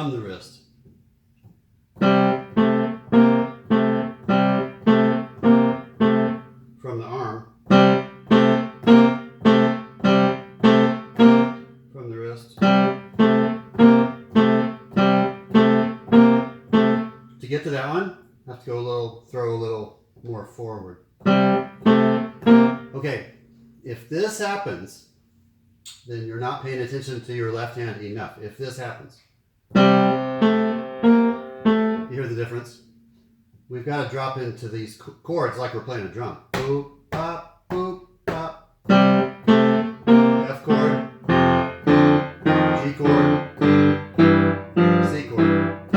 from the wrist. From the arm. From the wrist. To get to that one, I have to go throw a little more forward. Okay, if this happens, then you're not paying attention to your left hand enough. If this happens, you hear the difference? We've got to drop into these chords like we're playing a drum. Boop, pop, boop, pop. F chord, G chord, C chord.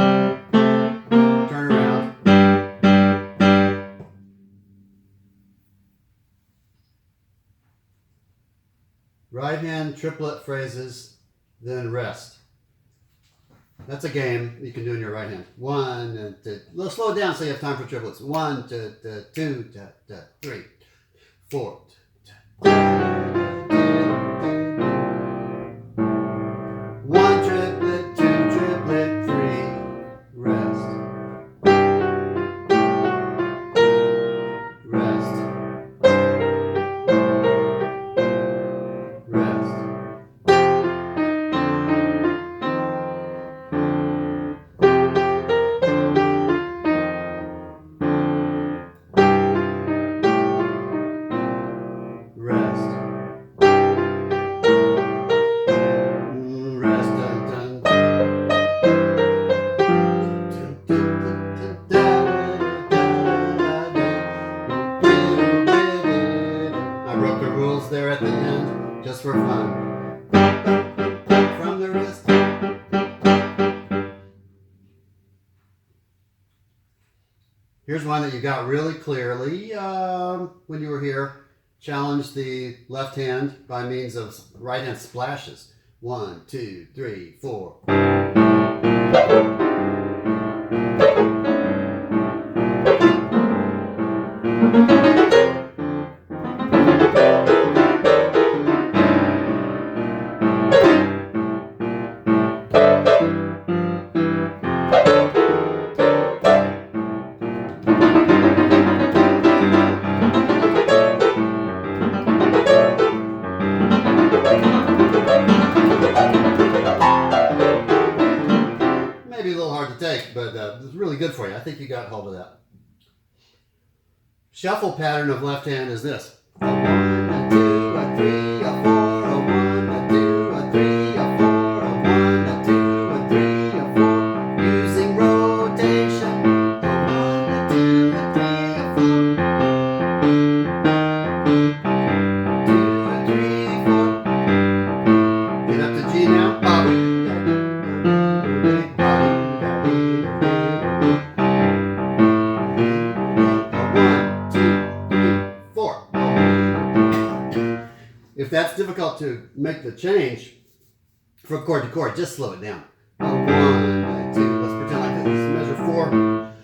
Turn around. Right hand triplet phrases, then rest. That's a game you can do in your right hand. 1 and 2. Let's slow it down so you have time for triplets. 1, 2, 2, 3, 4. 1 triplet, 2 triplet, 3. Rest. Rest. Rest. Rest. Rest. Dun, dun. I wrote the rules there at the end just for fun. From the wrist. Here's one that you got really clearly when you were here. Challenge the left hand by means of right hand splashes. 1, 2, 3, 4. Maybe a little hard to take, but it's really good for you. I think you got hold of that. Shuffle pattern of left hand is this. A 1, a 2, a 3, a 4, a 1, a 2, a 3, a 4, a 1, a 2, a 3, a 4. Using rotation. A 1, a 2, a 3, a 4. 2, a 3, 4. Get up to G now. If that's difficult to make the change from chord to chord, just slow it down. A 1, a 2, let's pretend like this. Measure 4.